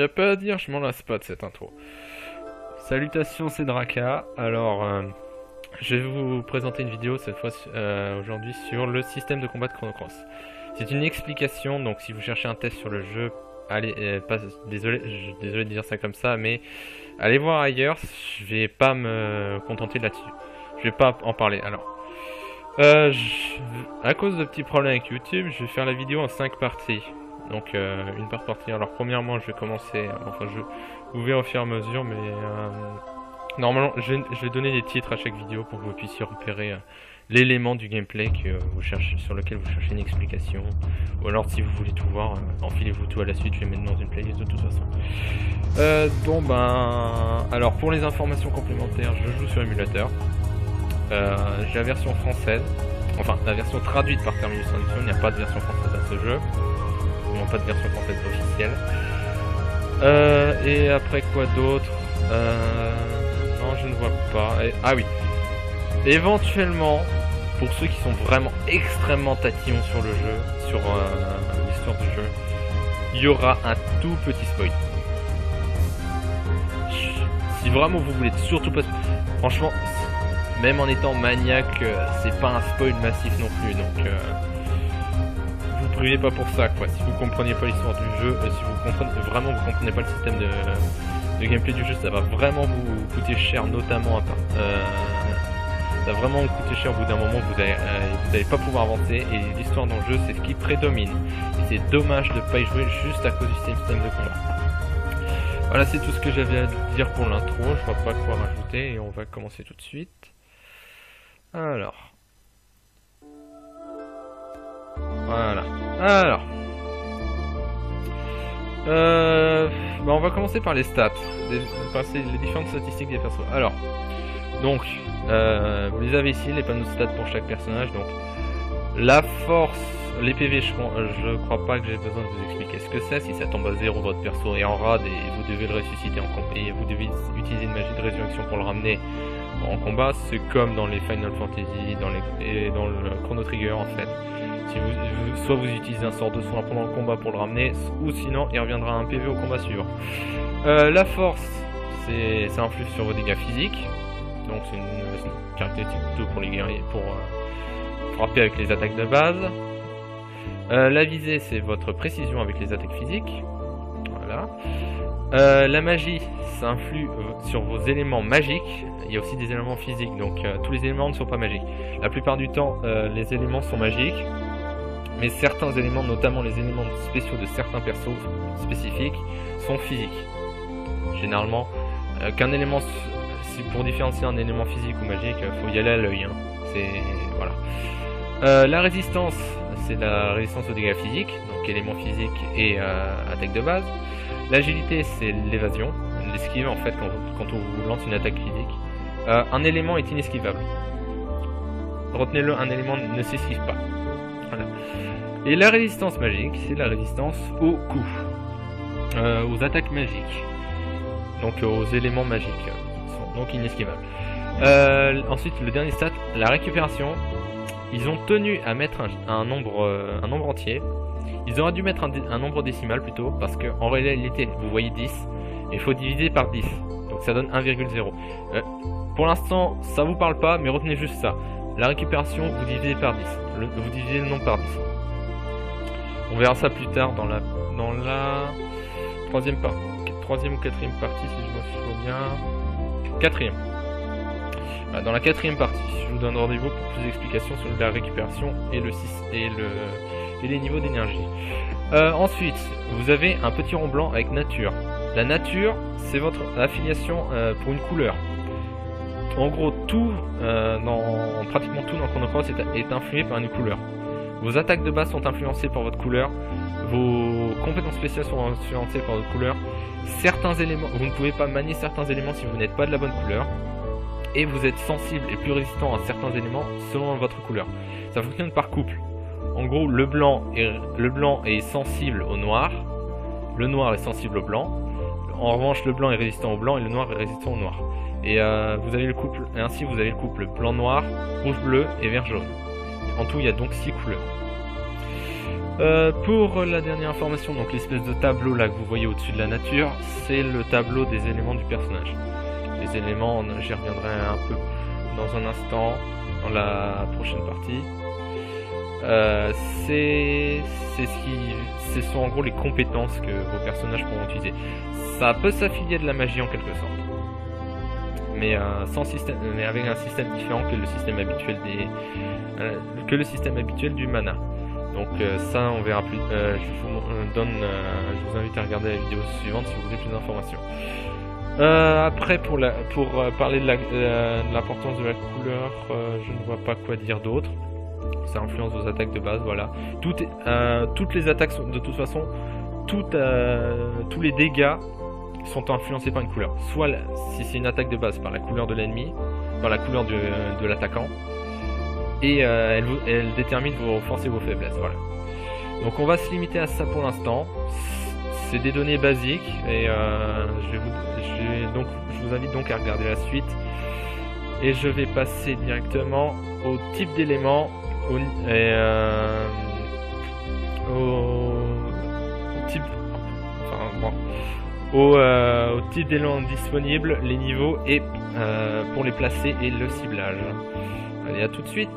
Y a pas à dire, je m'en lasse pas de cette intro. Salutations, c'est Draka. Alors, je vais vous présenter une vidéo cette fois aujourd'hui sur le système de combat de Chrono Cross. C'est une explication, donc si vous cherchez un test sur le jeu, allez, désolé de dire ça comme ça, mais allez voir ailleurs. Je vais pas me contenter de là-dessus. Je vais pas en parler. Alors, à cause de petits problèmes avec YouTube, je vais faire la vidéo en 5 parties. Donc une par partie. Alors premièrement, je vais commencer. Enfin, vous verrez au fur et à mesure, mais normalement, je vais donner des titres à chaque vidéo pour que vous puissiez repérer l'élément du gameplay que vous cherchez, sur lequel vous cherchez une explication. Ou alors, si vous voulez tout voir, enfilez-vous tout à la suite. Je vais mettre dans une playlist de toute façon. Donc alors pour les informations complémentaires, je joue sur émulateur. J'ai la version française, enfin la version traduite par Terminus Traduction. Il n'y a pas de version française à ce jeu. Non, pas de version française officielle. Et après quoi d'autre? Non, je ne vois pas. Ah oui. Éventuellement, pour ceux qui sont vraiment extrêmement tatillons sur le jeu, sur l'histoire du jeu, il y aura un tout petit spoil. Si vraiment vous voulez surtout pas... Franchement, même en étant maniaque, c'est pas un spoil massif non plus, donc... vous privez pas pour ça, quoi. Si vous comprenez pas l'histoire du jeu, si vous comprenez vraiment vous comprenez pas le système de gameplay du jeu, ça va vraiment vous coûter cher, notamment à part, ça va vraiment vous coûter cher au bout d'un moment. Vous allez pas pouvoir avancer, et l'histoire dans le jeu c'est ce qui prédomine. Et c'est dommage de pas y jouer juste à cause du système de combat. Voilà, c'est tout ce que j'avais à dire pour l'intro. Je vois pas quoi rajouter et on va commencer tout de suite. Alors. Voilà. Alors. On va commencer par les stats. Les différentes statistiques des persos. Alors. Donc. Vous les avez ici, les panneaux de stats pour chaque personnage. Donc. La force. Les PV, je crois pas que j'ai besoin de vous expliquer ce que c'est. Si ça tombe à 0, votre perso est en rade et vous devez le ressusciter en combat. Et vous devez utiliser une magie de résurrection pour le ramener en combat. C'est comme dans les Final Fantasy, et dans le Chrono Trigger en fait. Si soit vous utilisez un sort de soin pendant le combat pour le ramener, ou sinon il reviendra un PV au combat suivant. La force, ça influe sur vos dégâts physiques. Donc c'est une caractéristique plutôt pour les guerriers, pour frapper avec les attaques de base. La visée, c'est votre précision avec les attaques physiques. Voilà. La magie, ça influe sur vos éléments magiques. Il y a aussi des éléments physiques, donc tous les éléments ne sont pas magiques. La plupart du temps, les éléments sont magiques, mais certains éléments, notamment les éléments spéciaux de certains persos spécifiques, sont physiques. Généralement, qu'un élément, pour différencier un élément physique ou magique, faut y aller à l'œil. Hein. Voilà. La résistance, c'est la résistance aux dégâts physiques, donc éléments physiques et attaque de base. L'agilité, c'est l'évasion, l'esquive en fait quand on vous lance une attaque physique. Un élément est inesquivable. Retenez-le, un élément ne s'esquive pas. Voilà. Et la résistance magique, c'est la résistance aux coups, aux attaques magiques, donc aux éléments magiques, qui sont donc inesquivables. Ensuite, le dernier stat, la récupération. Ils ont tenu à mettre un nombre entier. Ils auraient dû mettre un nombre décimal plutôt, parce qu'en réalité, vous voyez 10, et il faut diviser par 10, donc ça donne 1,0. Pour l'instant, ça vous parle pas, mais retenez juste ça. La récupération, vous divisez par 10. Vous divisez le nombre par 10. On verra ça plus tard dans la troisième ou quatrième partie, si je me souviens bien. Quatrième. Voilà, dans la quatrième partie, je vous donne rendez-vous pour plus d'explications sur la récupération et les niveaux d'énergie. Ensuite, vous avez un petit rond blanc avec nature. La nature, c'est votre affiliation pour une couleur. En gros, pratiquement tout dans Chrono Cross est influé par une couleur. Vos attaques de base sont influencées par votre couleur. Vos compétences spéciales sont influencées par votre couleur. Certains éléments, vous ne pouvez pas manier certains éléments si vous n'êtes pas de la bonne couleur. Et vous êtes sensible et plus résistant à certains éléments selon votre couleur. Ça fonctionne par couple. En gros, le blanc est sensible au noir. Le noir est sensible au blanc. En revanche, le blanc est résistant au blanc et le noir est résistant au noir. Et vous avez le couple, et ainsi vous avez le couple blanc-noir, rouge-bleu et vert-jaune. En tout, il y a donc 6 couleurs. Pour la dernière information, donc l'espèce de tableau là que vous voyez au-dessus de la nature, c'est le tableau des éléments du personnage. Les éléments, j'y reviendrai un peu dans un instant, dans la prochaine partie. Ce sont en gros les compétences que vos personnages pourront utiliser. Ça peut s'affilier de la magie en quelque sorte, mais avec un système différent que le système habituel du mana. Donc ça on verra plus. Je vous invite à regarder la vidéo suivante si vous voulez plus d'informations. Après pour parler de l'importance de la couleur, je ne vois pas quoi dire d'autre. Ça influence vos attaques de base, voilà. Toutes les attaques sont, de toute façon, tous les dégâts sont influencés par une couleur. Soit si c'est une attaque de base par la couleur de l'ennemi, par la couleur de l'attaquant, et elle détermine vos forces et vos faiblesses, voilà. Donc on va se limiter à ça pour l'instant. C'est des données basiques et je vous invite donc à regarder la suite. Et je vais passer directement au type d'éléments, au type d'éléments disponibles, les niveaux et pour les placer et le ciblage. Allez, à tout de suite.